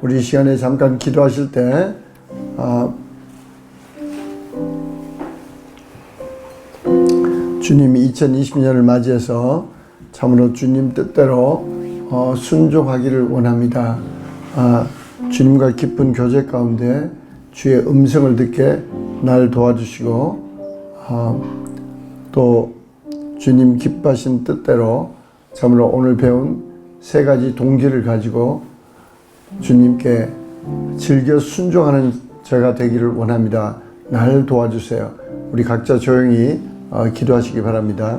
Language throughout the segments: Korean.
우리 시간에 잠깐 기도하실 때 주님이 2020년을 맞이해서 참으로 주님 뜻대로 순종하기를 원합니다. 주님과 깊은 교제 가운데 주의 음성을 듣게 날 도와주시고 또 주님 기뻐하신 뜻대로 참으로 오늘 배운 세 가지 동기를 가지고 주님께 즐겨 순종하는 저가 되기를 원합니다. 날 도와주세요. 우리 각자 조용히 기도하시기 바랍니다.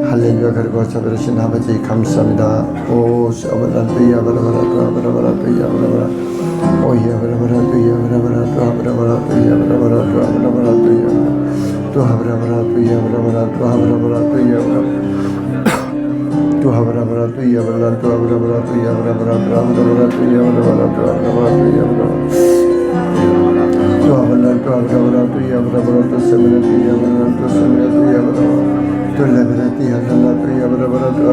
할렐루야. 그리고 자비로우신 아버지 감사합니다. 오 샤바라뚜야 바라바라뚜야 바라바라 오야 바라바라뚜야 바라바라뚜야 바라바라뚜야 또 하바라바라뚜야 바라바라 또 하바라바라뚜야 또 하바라바라뚜야 바라바라 또 하바라바라뚜야 바라바라 또 하바라바라뚜야 바라바라 또 하바라바라뚜야 바라바라 또 하바라바라뚜야 바라바라 또 세메라뚜야 바라바라 또 세메라뚜야 바라바라 तो लबरा तिया लला तो या बरा बरा तो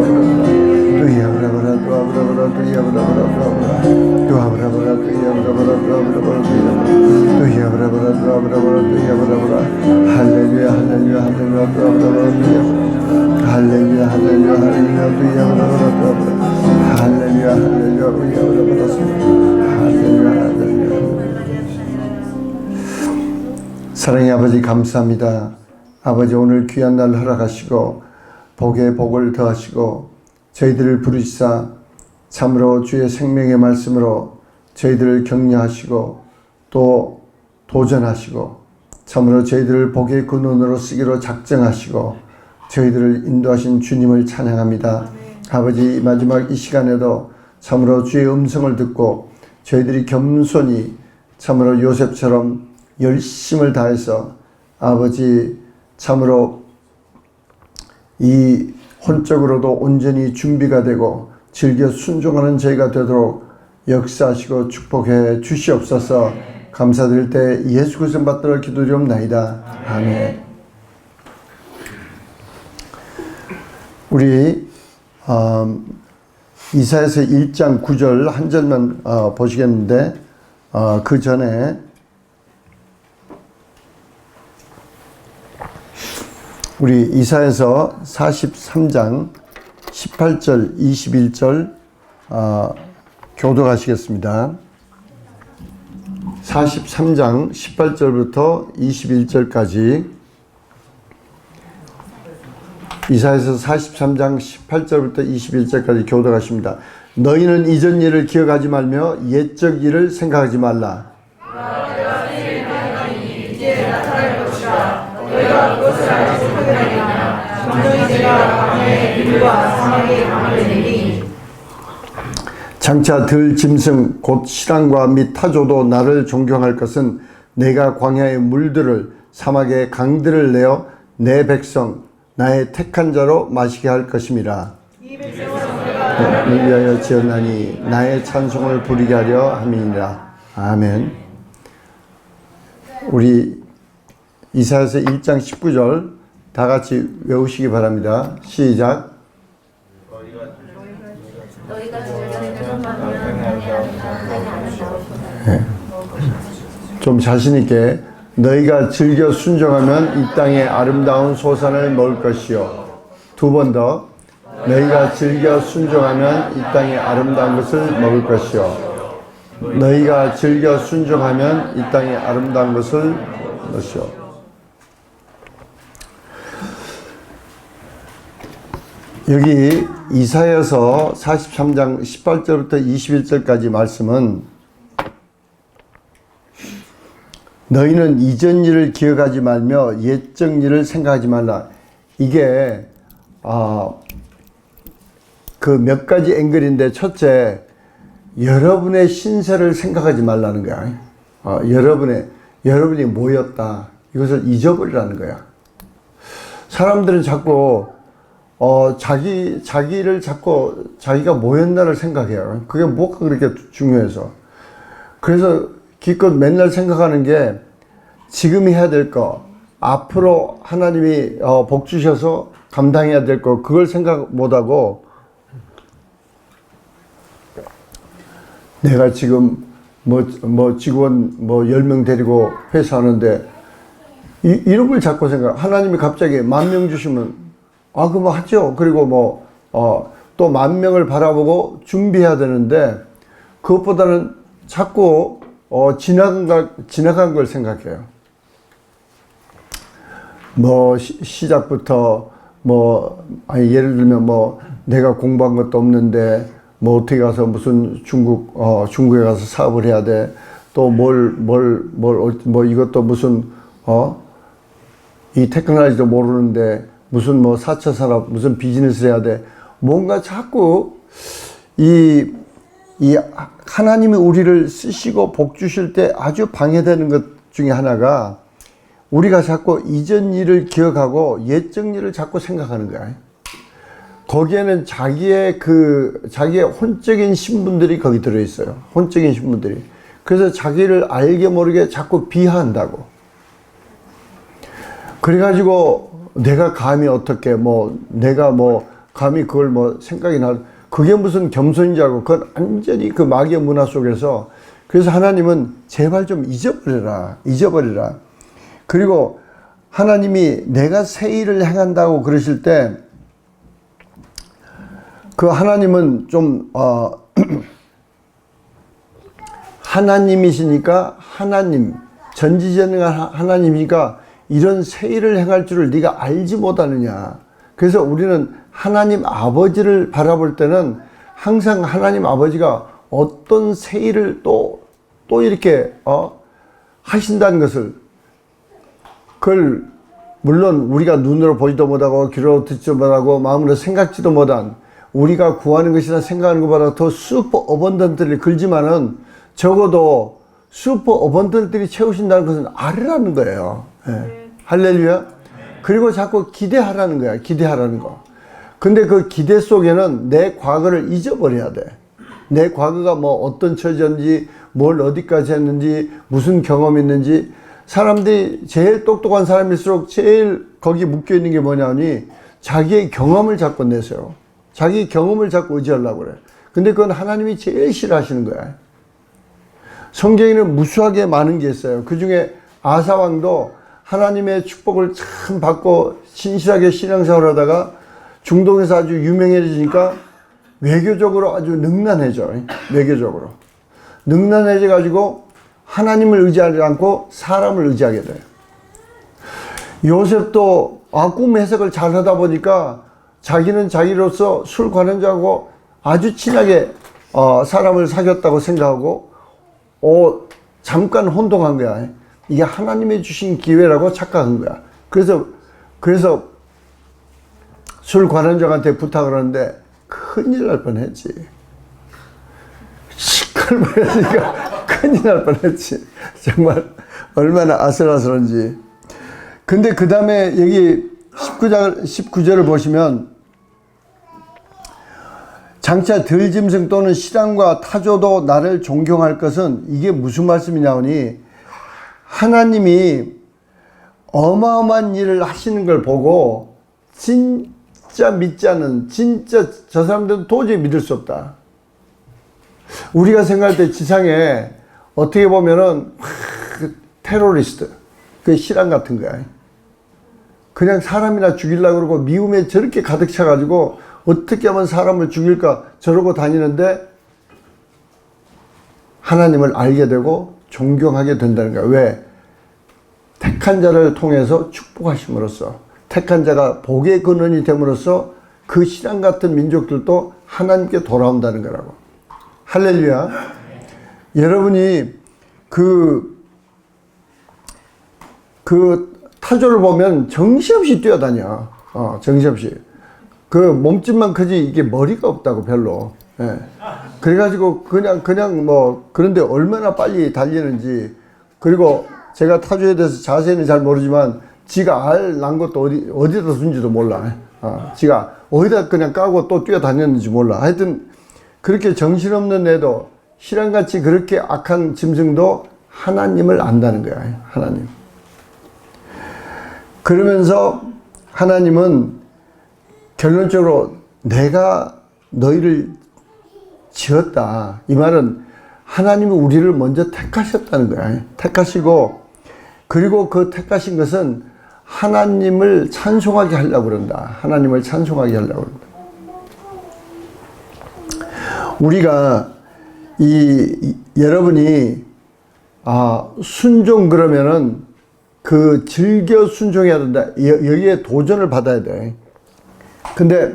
या बरा बरा तो या बरा बरा तो या बरा बरा तो या बरा बरा तो या बरा बरा तो या बरा बरा हालेलुया हालेलुया हालेलुया तो हालेलुया हालेलुया हालेलुया तो या बरा बरा तो हालेलुया हालेलुया तो या बरा बरा हालेलु야 हालेलु야. 사랑의 아버지 감사합니다. 아버지 오늘 귀한 날 허락하시고 복에 복을 더하시고 저희들을 부르시사 참으로 주의 생명의 말씀으로 저희들을 격려하시고 또 도전하시고 참으로 저희들을 복의 근원으로 쓰기로 작정하시고 저희들을 인도하신 주님을 찬양합니다. 아버지 마지막 이 시간에도 참으로 주의 음성을 듣고 저희들이 겸손히 참으로 요셉처럼 열심을 다해서 아버지 참으로 이 혼적으로도 온전히 준비가 되고 즐겨 순종하는 저희가 되도록 역사하시고 축복해 주시옵소서. 감사드릴 때 예수 그리스도 받들어 기도드리옵나이다. 아멘. 우리 이사야서 1장 9절 한 절만 보시겠는데 그 전에 우리 이사야서 43장 18절 21절 교독하시겠습니다. 43장 18절부터 21절까지 이사야서 43장 18절부터 21절까지 교독하십니다. 너희는 이전 일을 기억하지 말며 옛적 일을 생각하지 말라. 너희가 그것을 알지 못하겠느냐. 정정히 내가 강의 물과 사막의 강을 내리니 장차 들 짐승 곧 실랑과 및 타조도 나를 존경할 것은 내가 광야의 물들을 사막의 강들을 내어 내 백성 나의 택한 자로 마시게 할 것임이라. 이 백성은 내가 너를 위하여 지었나니 나의 찬송을 부리게 하려 함이니라. 아멘. 우리 이사야서 1장 19절 다 같이 외우시기 바랍니다. 시작. 네. 좀 자신 있게 너희가 즐겨 순종하면 이 땅의 아름다운 소산을 먹을 것이요. 두 번 더 너희가 즐겨 순종하면 이 땅의 아름다운 것을 먹을 것이요. 너희가 즐겨 순종하면 이 땅의 아름다운 것을 먹을 것이요. 여기 이사야서 43장 18절부터 21절까지 말씀은 너희는 이전 일을 기억하지 말며 옛적 일을 생각하지 말라. 이게 그 몇 가지 앵글인데 첫째, 여러분의 신세를 생각하지 말라는 거야. 여러분이 뭐였다. 이것을 잊어버리라는 거야. 사람들은 자꾸 자기를 자꾸 자기가 뭐였나를 생각해요. 그게 뭐가 그렇게 중요해서. 그래서 기껏 맨날 생각하는 게 지금 해야 될 거, 앞으로 하나님이 복 주셔서 감당해야 될 거, 그걸 생각 못하고 내가 지금 뭐 직원 뭐 10명 데리고 회사하는데 이런 걸 자꾸 생각. 하나님이 갑자기 10,000명 주시면 그럼 하죠. 그리고 또 10,000명을 바라보고 준비해야 되는데 그것보다는 자꾸 지나간 걸 생각해요. 시작부터 예를 들면 내가 공부한 것도 없는데 어떻게 가서 무슨 중국에 가서 사업을 해야 돼. 또 이것도 무슨 이 테크놀로지도 모르는데 무슨 4차 산업 무슨 비즈니스를 해야 돼. 뭔가 자꾸 이 하나님이 우리를 쓰시고 복 주실 때 아주 방해되는 것 중에 하나가 우리가 자꾸 이전 일을 기억하고 옛적 일을 자꾸 생각하는 거야. 거기에는 자기의 혼적인 신분들이 거기 들어있어요. 혼적인 신분들이. 그래서 자기를 알게 모르게 자꾸 비하한다고. 그래가지고 내가 감히 어떻게 내가 감히 그걸 생각이 그게 무슨 겸손인지 알고 그건 완전히 그 마귀의 문화 속에서. 그래서 하나님은 제발 좀 잊어버리라. 그리고 하나님이 내가 새 일을 행한다고 그러실 때 그 하나님은 좀 하나님이시니까 전지전능한 하나님이니까 이런 새 일을 행할 줄을 네가 알지 못하느냐. 그래서 우리는 하나님 아버지를 바라볼 때는 항상 하나님 아버지가 어떤 새 일을 또 이렇게 하신다는 것을, 그걸 물론 우리가 눈으로 보지도 못하고 귀로 듣지도 못하고 마음으로 생각지도 못한, 우리가 구하는 것이나 생각하는 것보다 더 슈퍼 어번던트를 걸지만은 적어도 슈퍼 어번던트를 채우신다는 것은 알으라는 거예요. 예. 할렐루야. 그리고 자꾸 기대하라는 거야. 기대하라는 거. 근데 그 기대 속에는 내 과거를 잊어버려야 돼. 내 과거가 어떤 처지였는지, 뭘 어디까지 했는지, 무슨 경험이 있는지. 사람들이 제일 똑똑한 사람일수록 제일 거기 묶여 있는 게 뭐냐니 자기의 경험을 자꾸 내세요. 자기 경험을 자꾸 의지하려고 그래. 근데 그건 하나님이 제일 싫어하시는 거야. 성경에는 무수하게 많은 게 있어요. 그 중에 아사왕도 하나님의 축복을 참 받고 신실하게 신앙생활을 하다가 중동에서 아주 유명해지니까 외교적으로 아주 능란해져. 외교적으로. 능란해져 가지고 하나님을 의지하지 않고 사람을 의지하게 돼요. 요셉도 꿈 해석을 잘 하다 보니까 자기는 자기로서 술 관원자하고 아주 친하게 사람을 사귀었다고 생각하고 잠깐 혼동한 거야. 이게 하나님이 주신 기회라고 착각한 거야. 그래서 술 관원장한테 부탁을 하는데 큰일 날 뻔했지. 시끌머니까 큰일 날 뻔했지. 정말 얼마나 아슬아슬한지. 근데 그 다음에 여기 19절을 보시면 장차 들짐승 또는 실랑과 타조도 나를 존경할 것은, 이게 무슨 말씀이냐오니 하나님이 어마어마한 일을 하시는 걸 보고 진짜 믿지 않는, 진짜 저 사람들은 도저히 믿을 수 없다. 우리가 생각할 때 지상에 어떻게 보면은 테러리스트, 그 실랑 같은 거야. 그냥 사람이나 죽이려고 그러고 미움에 저렇게 가득 차가지고 어떻게 하면 사람을 죽일까 저러고 다니는데 하나님을 알게 되고 존경하게 된다는 거야. 왜? 택한 자를 통해서 축복하심으로써, 택한 자가 복의 근원이 됨으로써 그 실랑 같은 민족들도 하나님께 돌아온다는 거라고. 할렐루야. 여러분이 그 타조를 보면 정신없이 뛰어다녀. 정신없이. 그 몸집만 크지 이게 머리가 없다고 별로. 예. 그래가지고 그냥 그런데 얼마나 빨리 달리는지. 그리고 제가 타조에 대해서 자세히는 잘 모르지만 지가 알 난 것도 어디다 둔지도 몰라. 지가 어디다 그냥 까고 또 뛰어다녔는지 몰라. 하여튼 그렇게 정신없는 애도, 실랑같이 그렇게 악한 짐승도 하나님을 안다는 거야. 하나님. 그러면서 하나님은 결론적으로 내가 너희를 지었다. 이 말은 하나님이 우리를 먼저 택하셨다는 거야. 택하시고, 그리고 그 택하신 것은 하나님을 찬송하게 하려고 그런다. 하나님을 찬송하게 하려고 그런다. 우리가 여러분이 순종 그러면은 그 즐겨 순종해야 된다. 여기에 도전을 받아야 돼. 근데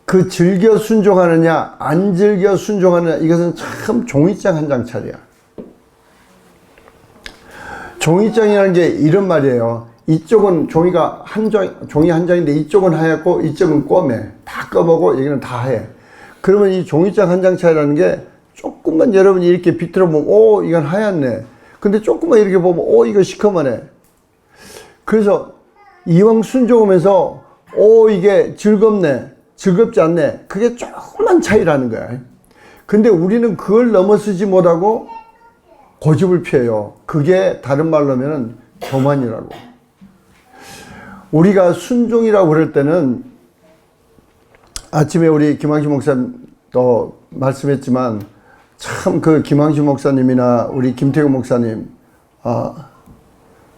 그 즐겨 순종하느냐 안 즐겨 순종하느냐 이것은 참 종이장 한 장 차이야. 종이장이라는 게 이런 말이에요. 이쪽은 종이가 종이 한 장인데 이쪽은 하얗고 이쪽은 검해. 다 검하고 여기는 다 하얘. 그러면 이 종이장 한 장 차이라는 게 조금만 여러분이 이렇게 비틀어 보면 오 이건 하얗네. 근데 조금만 이렇게 보면 오 이거 시커먼해. 그래서 이왕 순종하면서 오 이게 즐겁네. 즐겁지 않네. 그게 조금만 차이라는 거야. 근데 우리는 그걸 넘어서지 못하고 고집을 피해요. 그게 다른 말로 하면은 교만이라고. 우리가 순종이라고 그럴 때는 아침에 우리 김항식 목사님도 말씀했지만 참 그 김항식 목사님이나 우리 김태경 목사님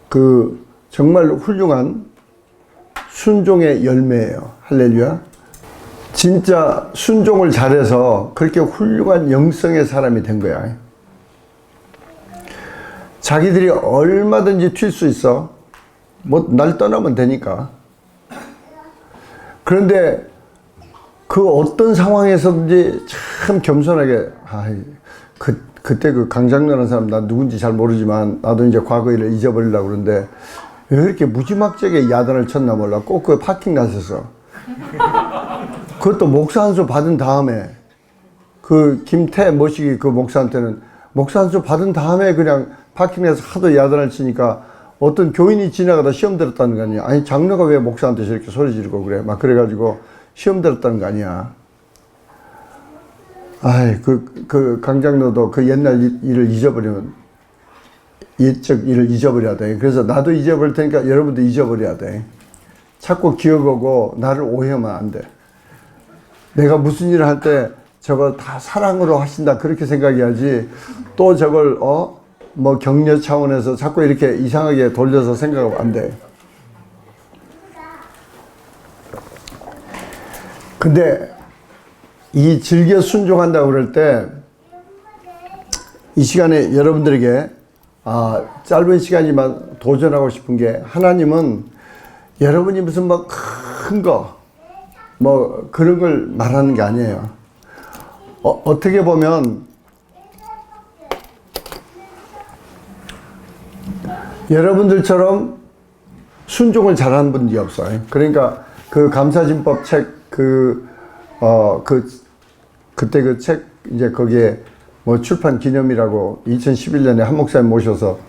그 정말 훌륭한 순종의 열매예요. 할렐루야. 진짜 순종을 잘해서 그렇게 훌륭한 영성의 사람이 된 거야. 자기들이 얼마든지 튈 수 있어. 뭐 날 떠나면 되니까. 그런데 그 어떤 상황에서든지 참 겸손하게 그때 그 강장로라는 사람 나 누군지 잘 모르지만 나도 이제 과거 일을 잊어버리려고 그러는데 왜 이렇게 무지막지하게 야단을 쳤나 몰라. 꼭 그 파킹 났었어. 그것도 목사 한 수 받은 다음에 그 김태 머시기 그 목사한테는 목사 한 수 받은 다음에 그냥 파킹에서 하도 야단을 치니까 어떤 교인이 지나가다 시험 들었다는 거 아니야. 아니 장로가 왜 목사한테 저렇게 소리 지르고 그래. 막 그래가지고 시험 들었다는 거 아니야. 아이 그 강장로도 그 옛날 일을 잊어버리면 옛적 일을 잊어버려야 돼. 그래서 나도 잊어버릴 테니까 여러분도 잊어버려야 돼. 자꾸 기억하고 나를 오해하면 안 돼. 내가 무슨 일을 할 때 저거 다 사랑으로 하신다 그렇게 생각해야지 또 저걸 뭐 격려 차원에서 자꾸 이렇게 이상하게 돌려서 생각하면 안 돼. 근데 이 즐겨 순종한다고 그럴 때 이 시간에 여러분들에게 짧은 시간이지만 도전하고 싶은 게 하나님은 여러분이 무슨 뭐 큰 거 뭐 그런 걸 말하는 게 아니에요. 어떻게 보면 여러분들처럼 순종을 잘하는 분이 없어요. 그러니까 그 감사진법 책 그때 그 책 이제 거기에 뭐 출판 기념이라고 2011년에 한 목사님 모셔서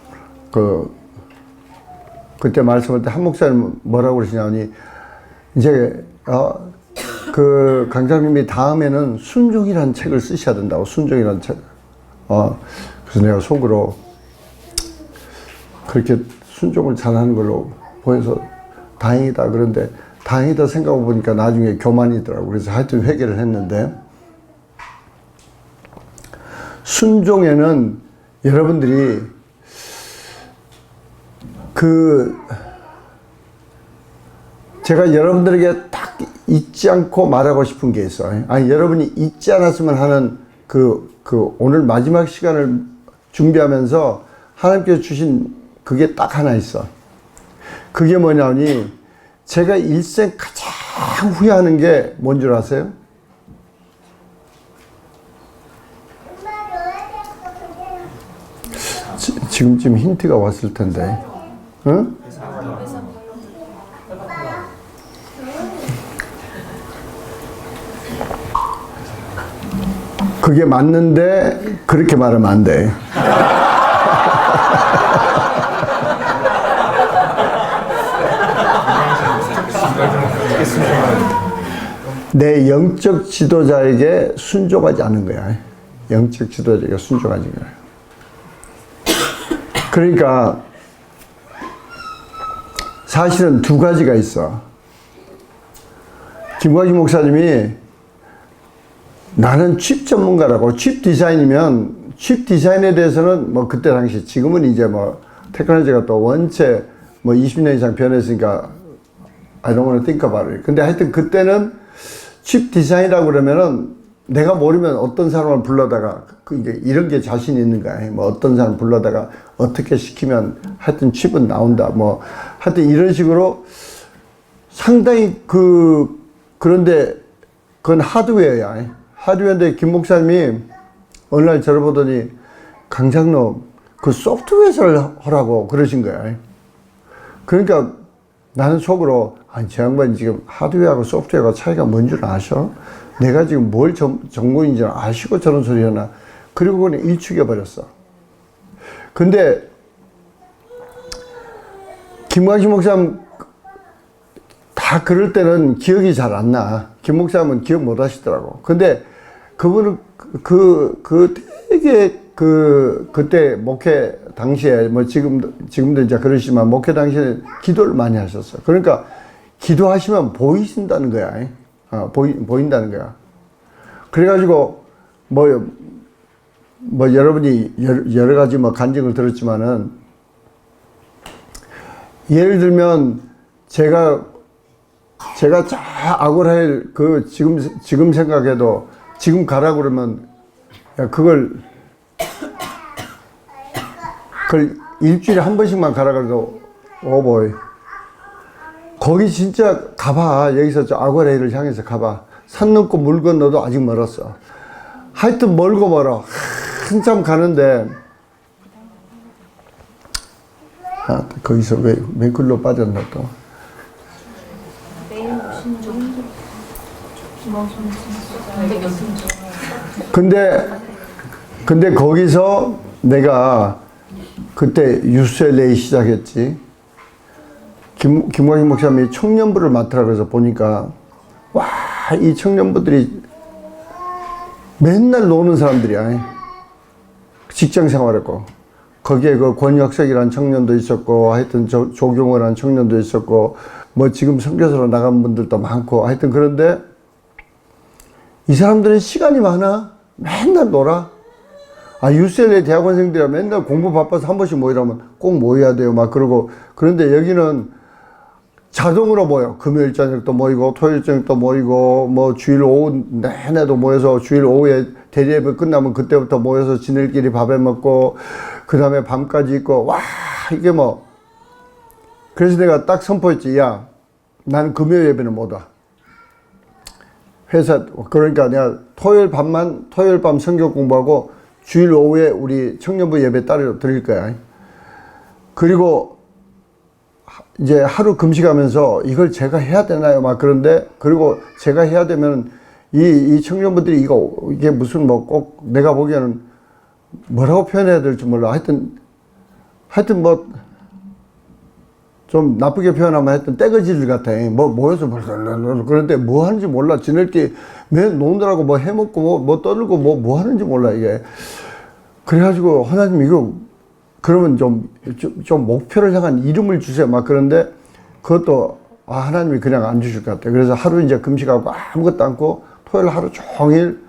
그때 말씀할 때 한 목사님 뭐라고 그러시냐니 이제 그 강장님이 다음에는 순종이라는 책을 쓰셔야 된다고. 순종이라는 책. 그래서 내가 속으로 그렇게 순종을 잘하는 걸로 보여서 다행이다. 그런데 다행이다 생각해 보니까 나중에 교만이더라고. 그래서 하여튼 회개를 했는데 순종에는 여러분들이 제가 여러분들에게 딱 잊지 않고 말하고 싶은 게 있어요. 아니, 여러분이 잊지 않았으면 하는 오늘 마지막 시간을 준비하면서 하나님께서 주신 그게 딱 하나 있어. 그게 뭐냐니, 제가 일생 가장 후회하는 게 뭔 줄 아세요? 지금쯤 힌트가 왔을 텐데. 응? 그게 맞는데 그렇게 말하면 안 돼. 내 영적 지도자에게 순종하지 않은 거야. 영적 지도자에게 순종하지 거야. 그러니까 사실은 두 가지가 있어. 김광식 목사님이 나는 칩 전문가라고, 칩 디자인이면 칩 디자인에 대해서는 뭐 그때 당시, 지금은 이제 뭐 테크놀로지가 또 원체 뭐 20년 이상 변했으니까 I don't want to think about it. 근데 하여튼 그때는 칩 디자인이라고 그러면은 내가 모르면 어떤 사람을 불러다가 이제 이런 게 자신 있는 거야. 뭐 어떤 사람 불러다가 어떻게 시키면 하여튼 칩은 나온다. 뭐 하여튼 이런 식으로 상당히 그런데 그건 하드웨어야. 하드웨어인데 김 목사님이 어느 날 저를 보더니 강장로 그 소프트웨어를 하라고 그러신 거야. 그러니까 나는 속으로 아니 저 양반이 지금 하드웨어하고 소프트웨어가 차이가 뭔 줄 아셔? 내가 지금 뭘 전공인지 아시고 저런 소리 하나? 그리고 그냥 일축해 버렸어. 근데 김광식 목사님 다 그럴 때는 기억이 잘 안 나. 김 목사님은 기억 못 하시더라고. 근데 그분은 되게 그때 목회 당시에 뭐 지금도 이제 그러시지만 목회 당시에 기도를 많이 하셨어. 그러니까 기도하시면 보이신다는 거야. 보인다는 거야. 그래가지고 뭐 여러분이 여러 가지 뭐 간증을 들었지만은 예를 들면 제가 아고라엘 지금 생각해도 지금 가라 그러면 야 그걸 일주일에 한 번씩만 가라 그래도 오보이 거기 진짜 가봐. 여기서 저 아고라엘을 향해서 가봐. 산 넘고 물 건너도 아직 멀었어. 하여튼 멀고 멀어. 한참 가는데 거기서 왜 글로 빠졌나 또. 근데 거기서 내가 그때 UCLA 시작했지. 김광식 목사님이 청년부를 맡으라 그래서 보니까 와, 이 청년부들이 맨날 노는 사람들이야. 직장 생활했고 거기에 그 권혁석이라는 청년도 있었고 하여튼 조경호라는 청년도 있었고 뭐 지금 선교사로 나간 분들도 많고 하여튼 그런데 이 사람들은 시간이 많아. 맨날 놀아. UCLA 대학원생들이 맨날 공부 바빠서 한 번씩 모이라면 꼭 모여야 돼요. 막 그러고. 그런데 여기는 자동으로 모여. 금요일 저녁도 모이고, 토요일 저녁도 모이고, 뭐 주일 오후 내내도 모여서 주일 오후에 대리예배 끝나면 그때부터 모여서 지들끼리 밥에 먹고, 그 다음에 밤까지 있고, 와, 이게 뭐. 그래서 내가 딱 선포했지. 야, 나는 금요일 예배는 못 와. 그러니까 내가 토요일 밤 성경 공부하고 주일 오후에 우리 청년부 예배 따로 드릴 거야. 그리고 이제 하루 금식하면서 이걸 제가 해야 되나요? 막 그런데 그리고 제가 해야 되면 이 청년부들이 이게 무슨 뭐 꼭 내가 보기에는 뭐라고 표현해야 될지 몰라. 하여튼 뭐 좀 나쁘게 표현하면 하여튼 떼거지들 같아. 뭐 모여서 그런데 뭐 하는지 몰라. 지들끼리 맨 노느라고 뭐 해먹고 뭐 떠들고 뭐 하는지 몰라 이게. 그래가지고 하나님 이거 그러면 좀 목표를 향한 이름을 주세요. 막 그런데 그것도 하나님이 그냥 안 주실 것 같아. 그래서 하루 이제 금식하고 아무것도 않고 토요일 하루 종일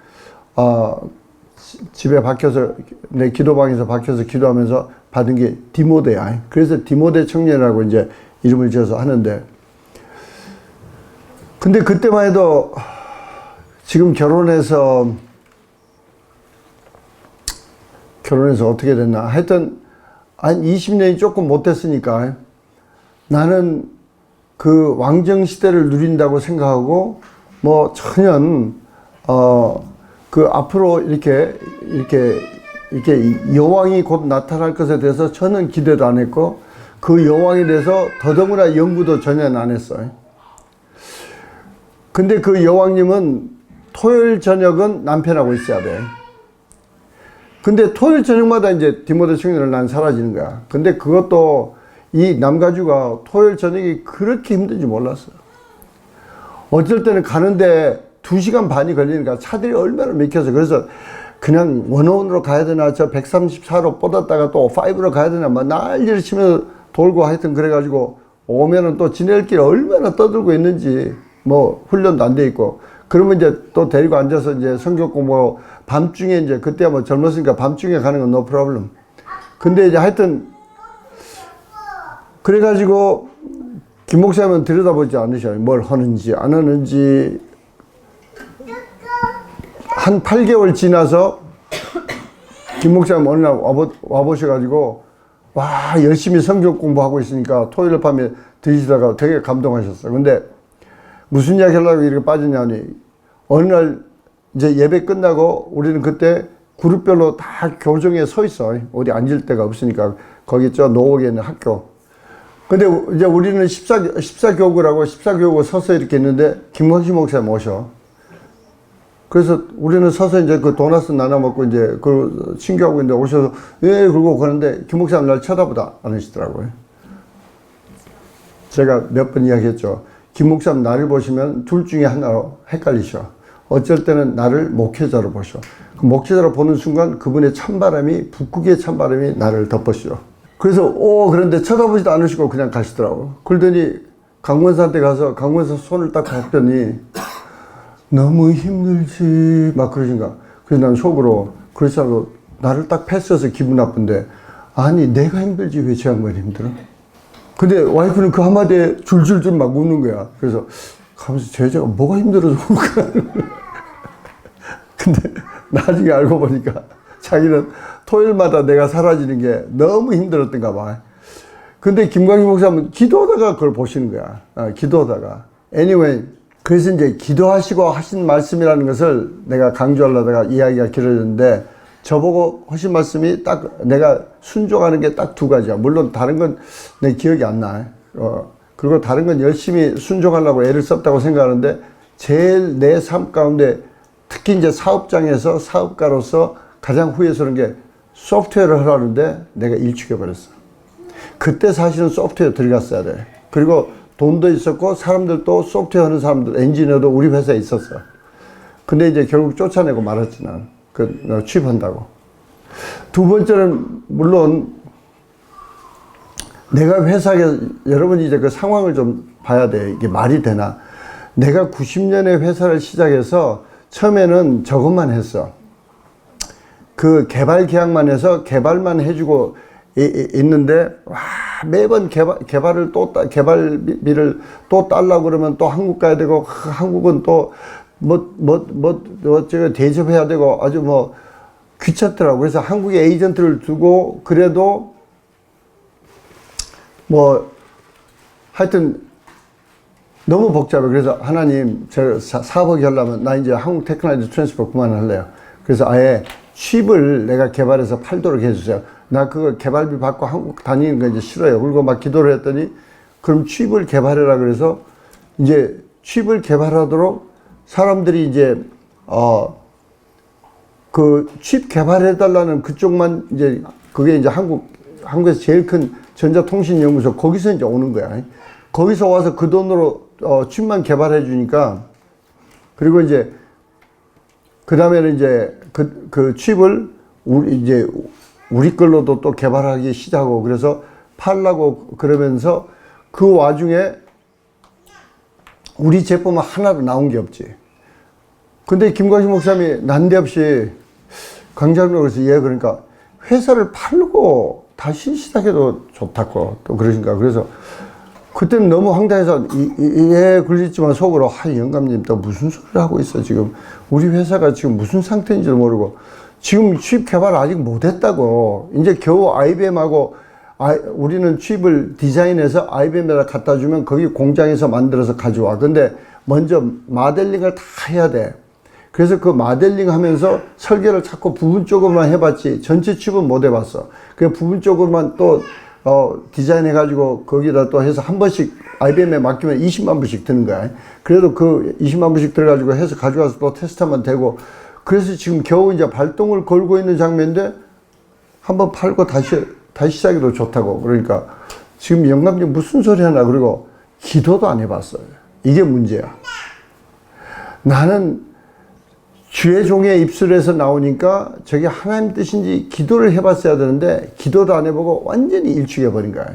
집에 박혀서 내 기도방에서 박혀서 기도하면서 받은 게 디모데야. 그래서 디모데 청년이라고 이제 이름을 지어서 하는데 근데 그때만 해도 지금 결혼해서 어떻게 됐나. 하여튼 한 20년이 조금 못 됐으니까 나는 그 왕정 시대를 누린다고 생각하고 뭐 전혀 그 앞으로 이렇게 여왕이 곧 나타날 것에 대해서 저는 기대도 안 했고 그 여왕에 대해서 더더구나 연구도 전혀 안 했어요. 근데 그 여왕님은 토요일 저녁은 남편하고 있어야 돼. 근데 토요일 저녁마다 이제 디모데 청년을 난 사라지는 거야. 근데 그것도 이 남가주가 토요일 저녁이 그렇게 힘든지 몰랐어요. 어쩔 때는 가는데 2시간 반이 걸리니까 차들이 얼마나 막혀서 그래서 그냥 원어원으로 가야 되나 저 134로 뻗었다가 또 5로 가야 되나 막 난리를 치면서 돌고 하여튼 그래가지고 오면은 또 지낼길 얼마나 떠들고 있는지 뭐 훈련도 안 돼 있고 그러면 이제 또 데리고 앉아서 이제 성경 공부하고 밤중에 이제 그때 뭐 젊었으니까 밤중에 가는 건 no problem. 근데 이제 하여튼 그래가지고 김 목사님은 들여다보지 않으셔요. 뭘 하는지 안 하는지. 한 8개월 지나서 김 목사님 어느 날 와보셔가지고 와 열심히 성경 공부하고 있으니까 토요일 밤에 들으시다가 되게 감동하셨어요. 근데 무슨 이야기 하려고 이렇게 빠졌냐니 어느 날 이제 예배 끝나고 우리는 그때 그룹별로 다 교정에 서 있어. 어디 앉을 데가 없으니까 거기 저 노옥에 있는 학교. 근데 이제 우리는 14교구라고 14교구 서서 이렇게 있는데 김광식 목사님 오셔. 그래서 우리는 서서 이제 그 도넛 나눠 먹고 이제 그 친구하고 있는데 오셔서 예 그러고 그러는데 김 목사님 날 쳐다보다 않으시더라고요. 제가 몇 번 이야기했죠. 김 목사님 나를 보시면 둘 중에 하나로 헷갈리셔. 어쩔 때는 나를 목회자로 보셔. 그 목회자로 보는 순간 그분의 찬바람이 북극의 찬바람이 나를 덮으시죠. 그래서 그런데 쳐다보지도 않으시고 그냥 가시더라고. 그러더니 강원사한테 가서 강원사 손을 딱 잡더니 너무 힘들지 막 그러신가. 그래서 난 속으로 그렇지 않아도 나를 딱 패스해서 기분 나쁜데 아니 내가 힘들지 왜 저 양반이 힘들어? 근데 와이프는 그 한마디에 줄줄줄 막 웃는 거야. 그래서 가면서 저 여자가 뭐가 힘들어서 울까? 근데 나중에 알고 보니까 자기는 토요일마다 내가 사라지는 게 너무 힘들었던가 봐. 근데 김광희 목사님은 기도하다가 그걸 보시는 거야. 기도하다가. Anyway, 그래서 이제 기도하시고 하신 말씀이라는 것을 내가 강조하려다가 이야기가 길어졌는데 저보고 하신 말씀이 딱 내가 순종하는 게 딱 두 가지야. 물론 다른 건 내 기억이 안 나. 그리고 다른 건 열심히 순종하려고 애를 썼다고 생각하는데 제일 내 삶 가운데 특히 이제 사업장에서 사업가로서 가장 후회스러운 게 소프트웨어를 하라는데 내가 일축해버렸어. 그때 사실은 소프트웨어 들어갔어야 돼. 그리고 돈도 있었고 사람들도 소프트웨어 하는 사람들 엔지니어도 우리 회사에 있었어. 근데 이제 결국 쫓아내고 말았지 난. 취업한다고. 두 번째는 물론 내가 회사에 여러분이 이제 그 상황을 좀 봐야 돼. 이게 말이 되나. 내가 90년에 회사를 시작해서 처음에는 저것만 했어. 그 개발 계약만 해서 개발만 해주고 있는데 와 매번 개발을 또 개발비를 또 달라고 그러면 또 한국 가야 되고 한국은 또 제가 대접해야 되고 아주 뭐 귀찮더라고. 그래서 한국에 에이전트를 두고 그래도 뭐 하여튼 너무 복잡해. 그래서 하나님 저 사업하게 하려면 나 이제 한국 테크놀로지 트랜스퍼 그만할래요. 그래서 아예 칩을 내가 개발해서 팔도록 해주세요. 나 그거 개발비 받고 한국 다니는 거 이제 싫어요. 그리고 막 기도를 했더니 그럼 칩을 개발해라 그래서 이제 칩을 개발하도록 사람들이 이제 그 칩 개발해달라는 그쪽만 이제 그게 이제 한국에서 제일 큰 전자통신연구소 거기서 이제 오는 거야. 거기서 와서 그 돈으로 칩만 개발해 주니까 그리고 이제 그 다음에는 이제 그 칩을 우리 걸로도 또 개발하기 시작하고 그래서 팔라고 그러면서 그 와중에 우리 제품은 하나도 나온 게 없지. 근데 김광식 목사님이 난데없이 강좌를 그래서 그러니까 회사를 팔고 다시 시작해도 좋다고 또 그러신가. 그래서 그때는 너무 황당해서 그러셨지만 속으로 영감님 또 무슨 소리를 하고 있어 지금. 우리 회사가 지금 무슨 상태인지도 모르고 지금 칩 개발 아직 못했다고. 이제 겨우 IBM하고 우리는 칩을 디자인해서 IBM에다 갖다 주면 거기 공장에서 만들어서 가져와. 근데 먼저 모델링을 다 해야 돼. 그래서 그 모델링 하면서 설계를 자꾸 부분적으로만 해봤지 전체 칩은 못 해봤어. 그 부분적으로만 또 디자인해가지고 거기다 또 해서 한 번씩 IBM에 맡기면 20만 불씩 드는 거야. 그래도 그 20만 불씩 들어가지고 해서 가져가서 또 테스트하면 되고. 그래서 지금 겨우 이제 발동을 걸고 있는 장면인데 한번 팔고 다시 시작해도 좋다고. 그러니까 지금 영감님 무슨 소리 하나. 그리고 기도도 안 해봤어요. 이게 문제야. 나는 주의 종의 입술에서 나오니까 저게 하나님 뜻인지 기도를 해봤어야 되는데 기도도 안 해보고 완전히 일축해버린 거야.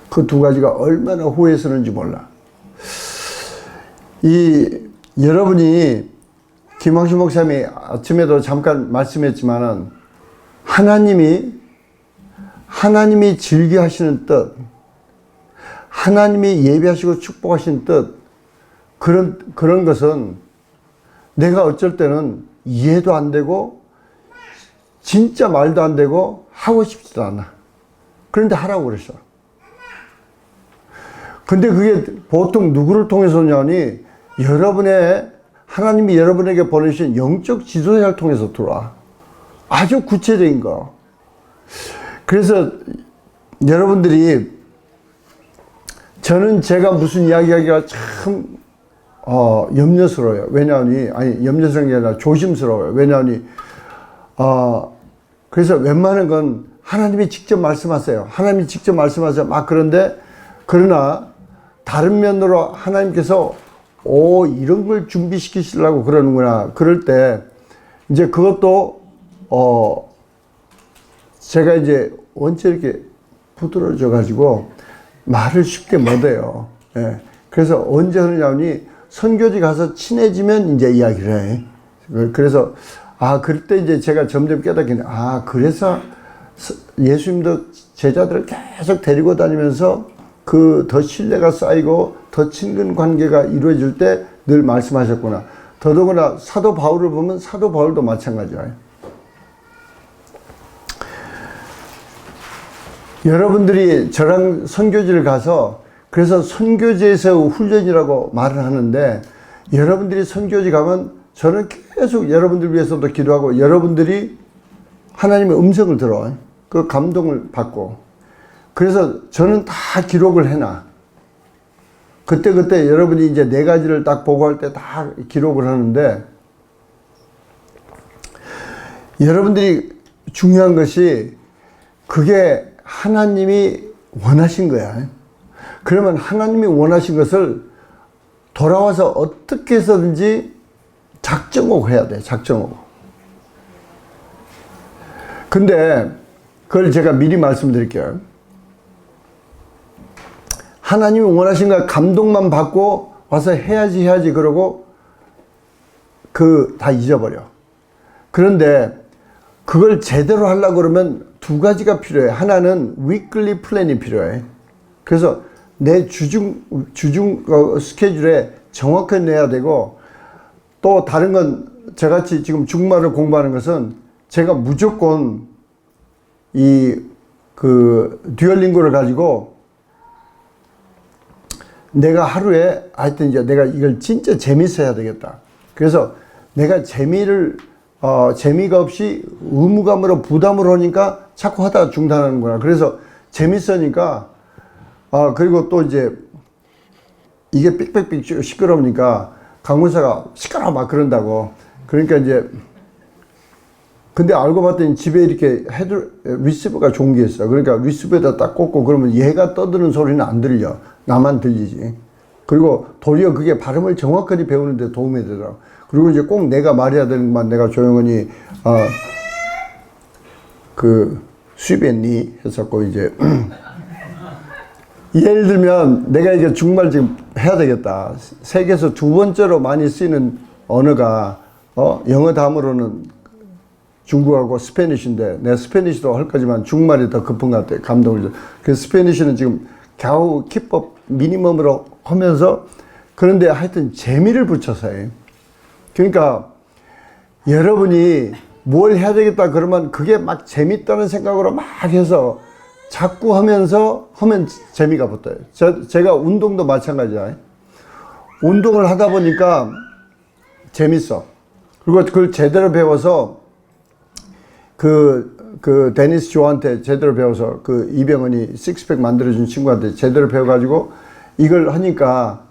그 두 가지가 얼마나 후회스러운지 몰라. 여러분이 김황식 목사님이 아침에도 잠깐 말씀했지만은 하나님이 즐겨하시는 뜻, 하나님이 예배하시고 축복하시는 뜻, 그런 것은 내가 어쩔 때는 이해도 안 되고 진짜 말도 안 되고 하고 싶지도 않아. 그런데 하라고 그랬어. 근데 그게 보통 누구를 통해서냐니 하나님이 여러분에게 보내신 영적 지도자를 통해서 들어와. 아주 구체적인 거. 그래서 여러분들이 저는 제가 무슨 이야기하기가 참 염려스러워요. 염려스러운 게 아니라 조심스러워요. 왜냐하니 그래서 웬만한 건 하나님이 직접 말씀하세요. 하나님이 직접 말씀하세요. 막 그러나 다른 면으로 하나님께서 이런 걸 준비시키시려고 그러는구나. 그럴 때 이제 그것도 제가 이제 원체 이렇게 부드러워져 가지고 말을 쉽게 못해요. 예. 그래서 언제 하느냐니 선교지 가서 친해지면 이제 이야기를 해. 그래서 그럴 때 이제 제가 점점 깨닫긴 그래서 예수님도 제자들을 계속 데리고 다니면서 더 신뢰가 쌓이고 더 친근 관계가 이루어질 때 늘 말씀하셨구나. 더더구나 사도 바울을 보면 사도 바울도 마찬가지예요. 여러분들이 저랑 선교지를 가서 그래서 선교지에서 훈련이라고 말을 하는데 여러분들이 선교지 가면 저는 계속 여러분들 위해서도 기도하고 여러분들이 하나님의 음성을 들어 그 감동을 받고 그래서 저는 다 기록을 해놔. 그때 여러분이 이제 4가지를 딱 보고할 때 다 기록을 하는데 여러분들이 중요한 것이 그게 하나님이 원하신 거야. 그러면 하나님이 원하신 것을 돌아와서 어떻게 해서든지 작정하고 해야 돼. 작정하고. 근데 그걸 제가 미리 말씀드릴게요. 하나님이 원하신 거 감동만 받고 와서 해야지 그러고 다 잊어버려. 그런데 그걸 제대로 하려고 그러면 2가지가 필요해. 하나는 weekly 플랜이 필요해. 그래서 내 주중 스케줄에 정확하게 내야 되고 또 다른 건 저같이 지금 중국말을 공부하는 것은 제가 무조건 듀얼링고를 가지고 내가 하루에 하여튼 이제 내가 이걸 진짜 재밌어 해야 되겠다. 그래서 내가 재미가 없이 의무감으로 부담을 하니까 자꾸 하다가 중단하는구나. 그래서 재밌으니까 그리고 또 이제 이게 삑삑삑 시끄러우니까 강문사가 시끄러워 막 그런다고. 그러니까 이제 근데 알고 봤더니 집에 이렇게 리시버가 좋은 게 있어. 그러니까 리시버에다 딱 꽂고 그러면 얘가 떠드는 소리는 안 들려. 나만 들리지. 그리고 도리어 그게 발음을 정확하게 배우는 데 도움이 되더라고. 그리고 이제 꼭 내가 말해야 되는 것만 내가 조용히 수입했니 했었고 이제 예를 들면 내가 이게 중국말 지금 해야 되겠다. 세계에서 2번째로 많이 쓰이는 언어가 영어 다음으로는 중국하고 스페니쉬인데 내가 스페니쉬도 할 거지만 중국말이 더 급한 것 같아. 감동을. 그래서 스페니쉬는 지금 겨우 기법 미니멈으로 하면서 그런데 하여튼 재미를 붙여서 해. 그러니까 여러분이 뭘 해야 되겠다 그러면 그게 막 재밌다는 생각으로 막 해서 자꾸 하면 재미가 붙어요. 제가 운동도 마찬가지야. 운동을 하다 보니까 재밌어. 그리고 그걸 제대로 배워서 데니스 조한테 제대로 배워서 이병헌이 식스팩 만들어준 친구한테 제대로 배워가지고 이걸 하니까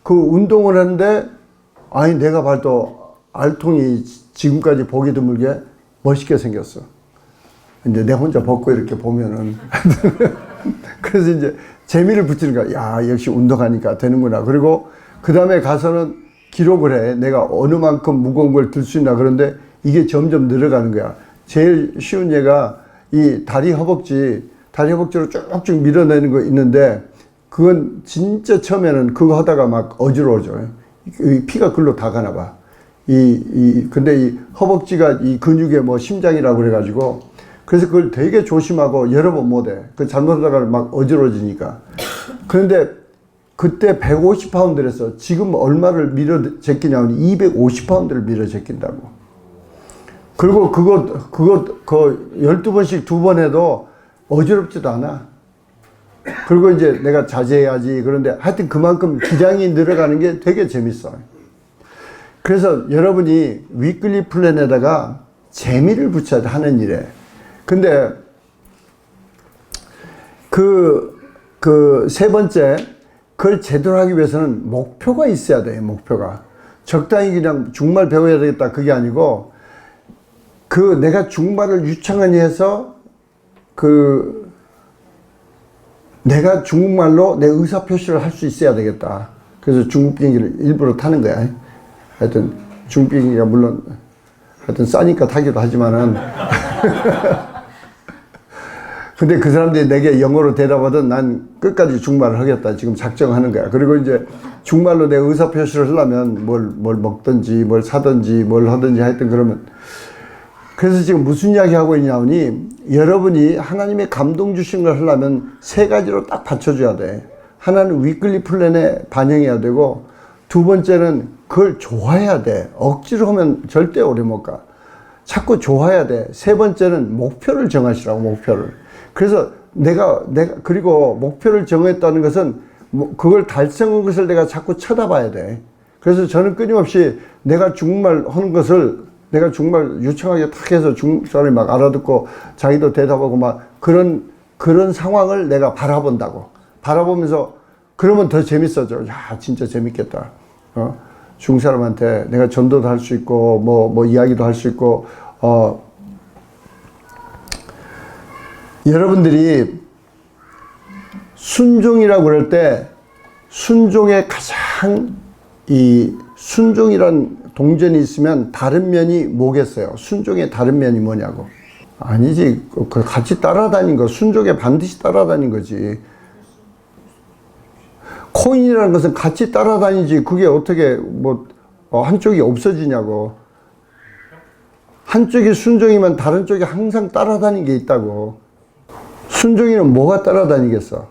운동을 하는데 내가 봐도 알통이 지금까지 보기 드물게 멋있게 생겼어. 이제 내 혼자 벗고 이렇게 보면은. 그래서 이제 재미를 붙이는 거야. 역시 운동하니까 되는구나. 그리고 그 다음에 가서는 기록을 해. 내가 어느 만큼 무거운 걸 들 수 있나. 그런데 이게 점점 늘어가는 거야. 제일 쉬운 예가 이 다리 허벅지로 쭉쭉 밀어내는 거 있는데 그건 진짜 처음에는 그거 하다가 막 어지러워져. 피가 글로 다 가나 봐. 근데 이 허벅지가 이 근육의 뭐 심장이라고 그래가지고, 그래서 그걸 되게 조심하고 여러 번 못해. 그 잘못하다가 막 어지러지니까. 그런데 그때 150파운드를 했어. 지금 얼마를 밀어 제끼냐면 250파운드를 밀어 제낀다고. 그리고 그거 12번씩 2번 해도 어지럽지도 않아. 그리고 이제 내가 자제해야지. 그런데 하여튼 그만큼 기량이 늘어가는 게 되게 재밌어. 그래서 여러분이 위클리 플랜에다가 재미를 붙여야 돼, 하는 일에. 근데 그 세 번째, 그걸 제대로 하기 위해서는 목표가 있어야 돼, 목표가. 적당히 그냥 중말 배워야 되겠다, 그게 아니고, 내가 중말을 유창하게 해서, 내가 중국말로 내 의사표시를 할 수 있어야 되겠다. 그래서 중국 비행기를 일부러 타는 거야. 하여튼, 중국 비행기가 물론, 하여튼 싸니까 타기도 하지만은, 근데 그 사람들이 내게 영어로 대답하든 난 끝까지 중말을 하겠다. 지금 작정하는 거야. 그리고 이제 중말로 내 의사표시를 하려면 뭘 먹든지, 뭘 사든지, 뭘 하든지 하여튼 그러면. 그래서 지금 무슨 이야기 하고 있냐니, 여러분이 하나님의 감동 주신 걸 하려면 세 가지로 딱 받쳐줘야 돼. 하나는 위클리 플랜에 반영해야 되고, 두 번째는 그걸 좋아해야 돼. 억지로 하면 절대 오래 못 가. 자꾸 좋아해야 돼. 세 번째는 목표를 정하시라고, 목표를. 그래서 그리고 목표를 정했다는 것은 그걸 달성한 것을 내가 자꾸 쳐다봐야 돼. 그래서 저는 끊임없이 내가 중국말 하는 것을 내가 중국말 유창하게 탁 해서 중국 사람이 막 알아듣고 자기도 대답하고 막 그런 상황을 내가 바라본다고. 바라보면서 그러면 더 재밌어져. 야, 진짜 재밌겠다. 중국 사람한테 내가 전도도 할 수 있고 뭐 이야기도 할 수 있고 여러분들이 순종이라고 그럴 때 순종의 가장 순종이란 동전이 있으면 다른 면이 뭐겠어요? 순종의 다른 면이 뭐냐고. 아니지. 같이 따라다닌 거. 순종에 반드시 따라다닌 거지. 코인이라는 것은 같이 따라다니지. 그게 어떻게 한쪽이 없어지냐고. 한쪽이 순종이면 다른 쪽이 항상 따라다니는 게 있다고. 순종이는 뭐가 따라다니겠어?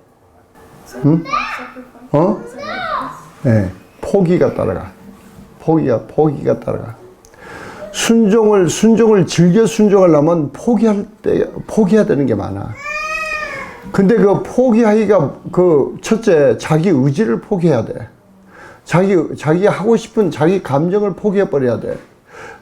응? 네, 포기가 따라가. 포기가 따라가. 순종을 즐겨 순종하려면 포기해야 되는 게 많아. 근데 그 포기하기가 첫째, 자기 의지를 포기해야 돼. 자기 하고 싶은 자기 감정을 포기해버려야 돼.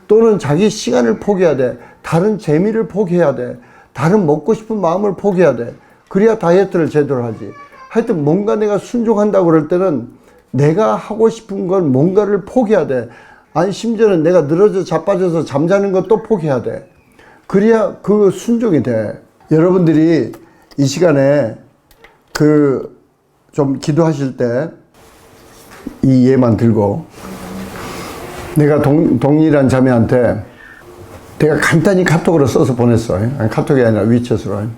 또는 자기 시간을 포기해야 돼. 다른 재미를 포기해야 돼. 다른 먹고 싶은 마음을 포기해야 돼. 그래야 다이어트를 제대로 하지. 하여튼 뭔가 내가 순종한다고 그럴 때는 내가 하고 싶은 건 뭔가를 포기해야 돼. 아니 심지어는 내가 늘어져 자빠져서 잠자는 것도 포기해야 돼. 그래야 그 순종이 돼. 여러분들이 이 시간에 좀 기도하실 때 이 예만 들고 내가 동일한 자매한테 내가 간단히 카톡으로 써서 보냈어. 아니, 카톡이 아니라 위챗으로.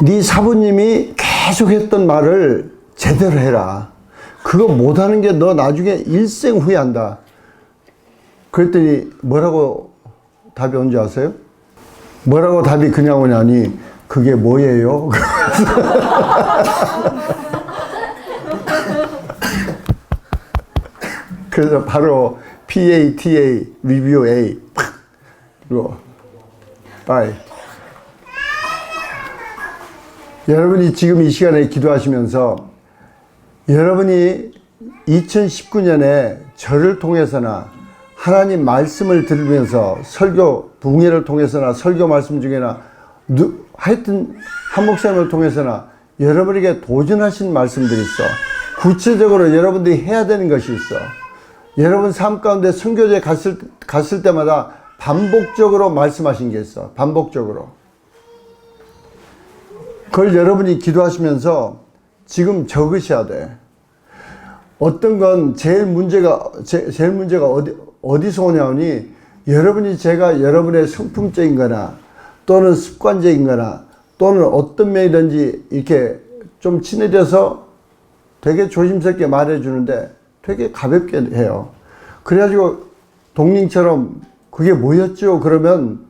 네 사부님이 계속 했던 말을 제대로 해라. 그거 못하는 게 너 나중에 일생 후회한다. 그랬더니 뭐라고 답이 온지 아세요? 뭐라고 답이 그냥 오냐니 그게 뭐예요? 그래서 바로 PATA 리뷰 A 그리고 빠이. 여러분이 지금 이 시간에 기도하시면서 여러분이 2019년에 저를 통해서나 하나님 말씀을 들으면서 설교 붕해를 통해서나 설교 말씀 중에나 하여튼 한 목사님을 통해서나 여러분에게 도전하신 말씀들이 있어. 구체적으로 여러분들이 해야 되는 것이 있어. 여러분 삶 가운데 선교제 갔을 때마다 반복적으로 말씀하신 게 있어. 반복적으로. 그걸 여러분이 기도하시면서 지금 적으셔야 돼. 어떤 건 제일 문제가 어디서 오냐니 여러분이 제가 여러분의 성품적인 거나 또는 습관적인 거나 또는 어떤 면이든지 이렇게 좀 친해져서 되게 조심스럽게 말해 주는데 되게 가볍게 해요. 그래가지고 동링처럼 그게 뭐였죠? 그러면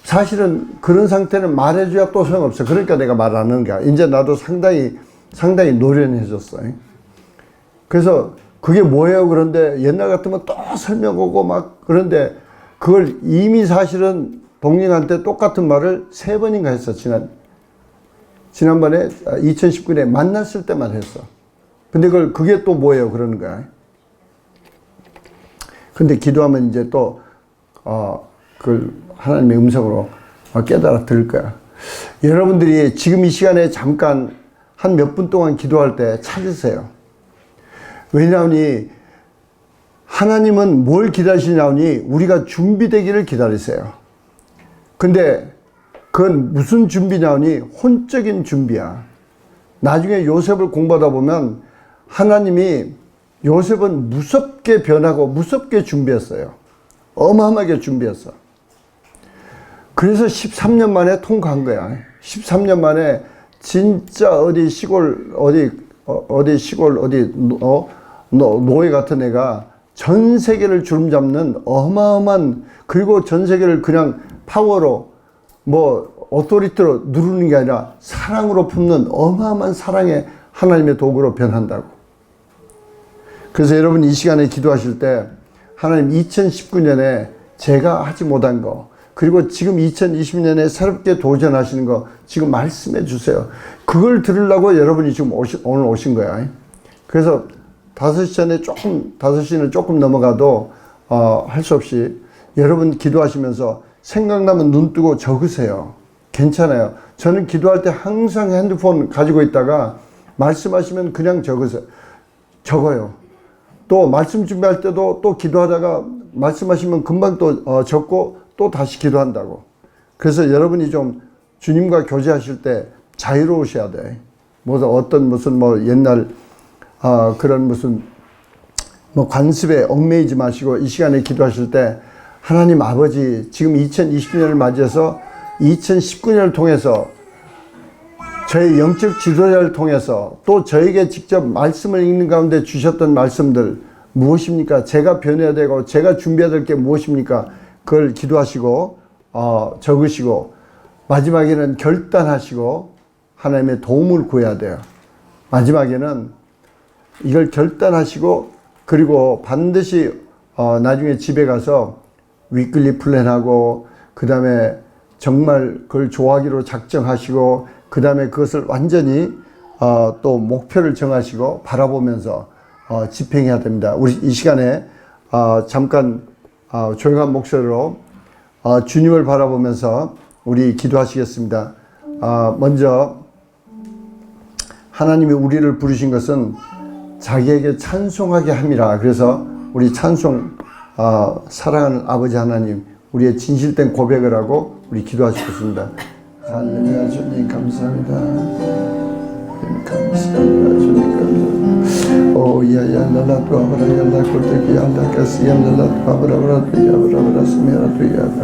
사실은 그런 상태는 말해줘야 또 소용없어. 그러니까 내가 말 안 하는 거야. 이제 나도 상당히 노련해졌어요. 그래서 그게 뭐예요? 그런데 옛날 같으면 또 설명 오고 막 그런데 그걸 이미 사실은 동링한테 똑같은 말을 3번인가 했어. 지난번에 2019년에 만났을 때만 했어. 근데 그게 또 뭐예요? 그러는 거야. 근데 기도하면 이제 또, 그걸 하나님의 음성으로 깨달아 들을 거야. 여러분들이 지금 이 시간에 잠깐 한 몇 분 동안 기도할 때 찾으세요. 왜냐하니 하나님은 뭘 기다리시냐니 우리가 준비되기를 기다리세요. 근데 그건 무슨 준비냐니 혼적인 준비야. 나중에 요셉을 공부하다 보면 하나님이 요셉은 무섭게 변하고 무섭게 준비했어요. 어마어마하게 준비했어. 그래서 13년 만에 통과한 거야. 13년 만에 진짜 어디 시골 노예 같은 애가 전 세계를 주름잡는 어마어마한, 그리고 전 세계를 그냥 파워로 오토리티로 누르는 게 아니라 사랑으로 품는 어마어마한 사랑의 하나님의 도구로 변한다고. 그래서 여러분 이 시간에 기도하실 때 하나님 2019년에 제가 하지 못한 거, 그리고 지금 2020년에 새롭게 도전하시는 거 지금 말씀해 주세요. 그걸 들으려고 여러분이 지금 오늘 오신 거야. 그래서 5시 전에 5시는 조금 넘어가도 할 수 없이 여러분 기도하시면서 생각나면 눈 뜨고 적으세요. 괜찮아요. 저는 기도할 때 항상 핸드폰 가지고 있다가 말씀하시면 그냥 적어요. 또 말씀 준비할 때도 또 기도하다가 말씀하시면 금방 또 적고 또 다시 기도한다고. 그래서 여러분이 좀 주님과 교제하실 때 자유로우셔야 돼. 무슨 옛날 그런 무슨 관습에 얽매이지 마시고 이 시간에 기도하실 때 하나님 아버지, 지금 2020년을 맞이해서 2019년을 통해서 저희 영적 지도자를 통해서 또 저에게 직접 말씀을 읽는 가운데 주셨던 말씀들 무엇입니까? 제가 변해야 되고 제가 준비해야 될 게 무엇입니까? 그걸 기도하시고 적으시고 마지막에는 결단하시고 하나님의 도움을 구해야 돼요. 마지막에는 이걸 결단하시고 그리고 반드시 나중에 집에 가서 위클리 플랜하고 그 다음에 정말 그걸 좋아하기로 작정하시고 그 다음에 그것을 완전히 또 목표를 정하시고 바라보면서 집행해야 됩니다. 우리 이 시간에 잠깐 조용한 목소리로 주님을 바라보면서 우리 기도하시겠습니다. 먼저 하나님이 우리를 부르신 것은 자기에게 찬송하게 함이라. 그래서 우리 찬송, 사랑하는 아버지 하나님, 우리의 진실된 고백을 하고 우리 기도하시겠습니다. 할렐루야. 주님 감사합니다. 감사합니다. 주님 감사합니다. 오 야야 랄라 또 아브라 얄라 콜테기 얄라 카시 얄라 또 아브라 또 야브라 스메라 또 야브라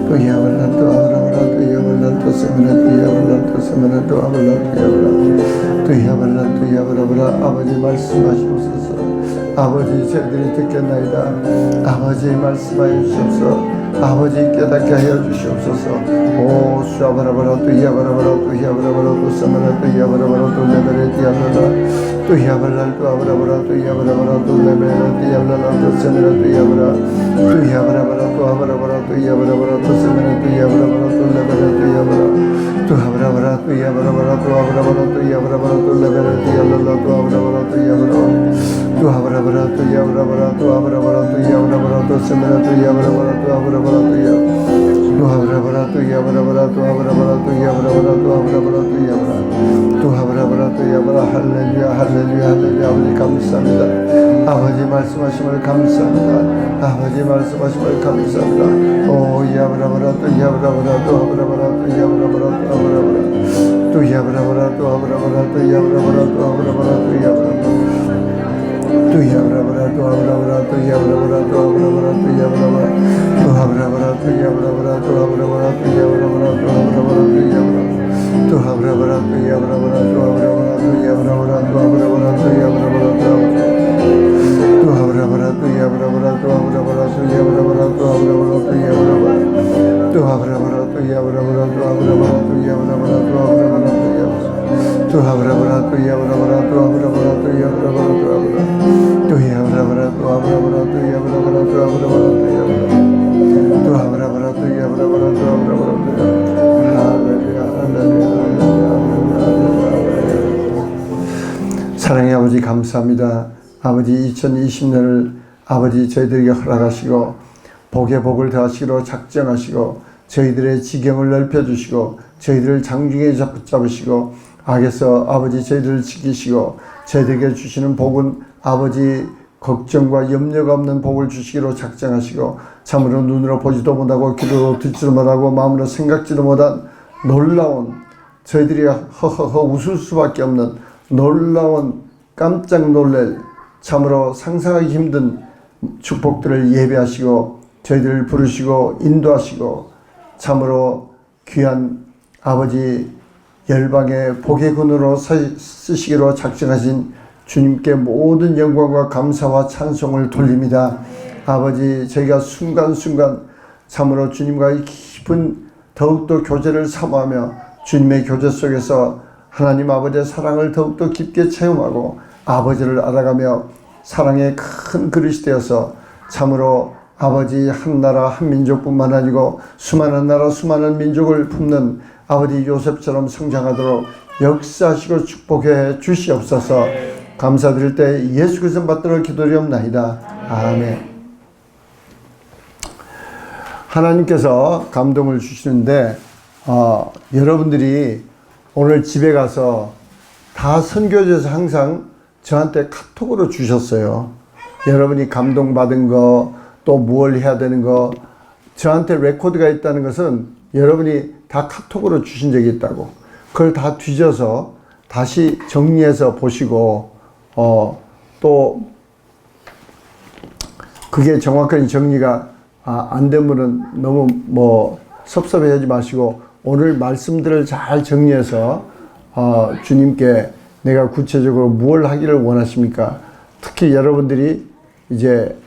또 야브라 또 아브라 또 야브라 또 스메라 또 야브라 또 스메라 또 아브라 또 야브라 또 야브라 또 야브라. 아버지 말씀하시옵소서. 아버지 저희들이 듣겠나이다. 아버지 말씀하여 주시옵소서. 아버지 깨닫게 하여 주시옵소서. 오 수아바라바라 또 야바라바라 또 야바라바라 또 사마라 또 야바라바라 또 레베레 디알라라 또 야발랄 또 아바라바라 또 야바라바라 또 레베레 디알라라 또 사마라 또 야바라 또 야바라바라 또 아바라바라 또 야바라바라 또 사마라 또 야바라바라 또 레베레 또 야바라 또 아바라바라 또 야바라바라 또 아바라바라 또 야바라바라 또 레베레 디알라라 또 아바라바라 또 야바라 또 아브라바라 또 야브라바라 또 아브라바라 또 야브라바라 또 세메라 또 야브라바라 또 아브라바라 또 아브라바라 또 야브라바라 또 아브라바라 또 야브라바라 또 아브라바라 또 야브라 또 아브라바라 또 야브라. 할렐루야 할렐루야 할렐루야. 아버지 감사합니다. 아버지 말씀하심을 감사합니다. 아버지 말씀하심을 감사합니다. 오 야브라바라 또 야브라바라 또 아브라바라 또 야브라바라 또 아브라바라 또 야브라바라 또 아브라바라 또 야브라바라 또 아브라바라 또 야브라바라 또 야브라바라 또 아브라바라 또 야브라바라 또 아브라바라 또 야브라바라 또 아브라바라 또 야브라바라 또 아브라바라 또 야브라바라 또 아브라바라 또 야브라바라 또 아브라바라 또 야브라바라 또 아브라바라 또 야브라바라 또 아브라바라 또 야브라바라 사랑의 아버지 감사합니다. 아버지 2020년을 아버지 저희들에게 허락하시고 복에 복을 더하시기로 작정하시고 저희들의 지경을 넓혀주시고 저희들을 장중에 붙잡으시고 악에서 아버지 저희들을 지키시고 저희들에게 주시는 복은 아버지 걱정과 염려가 없는 복을 주시기로 작정하시고 참으로 눈으로 보지도 못하고 귀로 듣지도 못하고 마음으로 생각지도 못한 놀라운 저희들이 허허허 웃을 수밖에 없는 놀라운 깜짝 놀랄 참으로 상상하기 힘든 축복들을 예배하시고 저희들을 부르시고 인도하시고 참으로 귀한 아버지 열방의 복의 근으로 쓰시기로 작정하신 주님께 모든 영광과 감사와 찬송을 돌립니다. 아버지 저희가 순간순간 참으로 주님과의 깊은 더욱더 교제를 사모하며 주님의 교제 속에서 하나님 아버지의 사랑을 더욱더 깊게 체험하고 아버지를 알아가며 사랑의 큰 그릇이 되어서 참으로 아버지 한 나라 한 민족뿐만 아니고 수많은 나라 수많은 민족을 품는 아버지 요셉처럼 성장하도록 역사하시고 축복해 주시옵소서. 감사드릴 때 예수 그리스도 받들어 기도드리옵나이다. 아멘. 하나님께서 감동을 주시는데 여러분들이 오늘 집에 가서 다 선교지에서 항상 저한테 카톡으로 주셨어요. 여러분이 감동받은 거, 또 무엇을 해야 되는 거, 저한테 레코드가 있다는 것은 여러분이 다 카톡으로 주신 적이 있다고. 그걸 다 뒤져서 다시 정리해서 보시고, 또 그게 정확한 정리가 안 되면은 너무 섭섭해하지 마시고 오늘 말씀들을 잘 정리해서 주님께 내가 구체적으로 무엇을 하기를 원하십니까? 특히 여러분들이 이제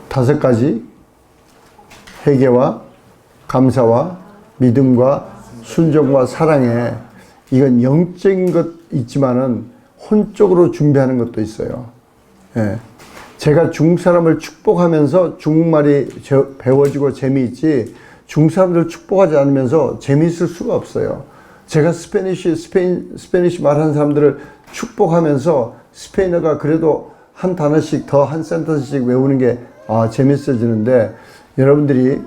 5가지 회개와 감사와 믿음과 순종과 사랑에 이건 영적인 것 있지만은 혼적으로 준비하는 것도 있어요. 예. 제가 중국 사람을 축복하면서 중국말이 배워지고 재미있지 중국 사람들 축복하지 않으면서 재미있을 수가 없어요. 제가 스페니쉬 말하는 사람들을 축복하면서 스페인어가 그래도 한 단어씩 더 한 센텐스씩 외우는 게 재밌어지는데 여러분들이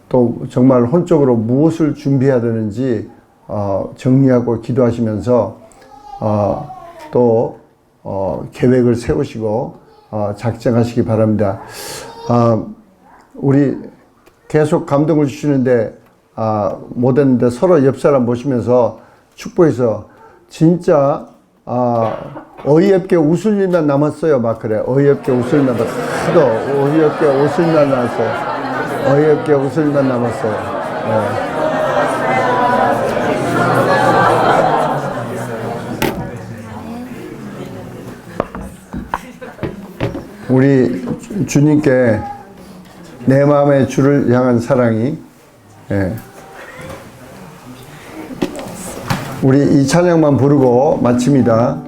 또 정말 혼적으로 무엇을 준비해야 되는지 정리하고 기도하시면서 또 계획을 세우시고 작정하시기 바랍니다. 우리 계속 감동을 주시는데 못 했는데 서로 옆 사람 보시면서 축복해서 진짜 어이없게 웃을 일만 남았어요. 막 그래. 어이없게 웃을 일만 하도 어이없게 웃을 일만 남았어요. 어이없게 웃을 일만 남았어요. 네. 우리 주님께 내 마음의 주를 향한 사랑이 우리 이 찬양만 부르고 마칩니다.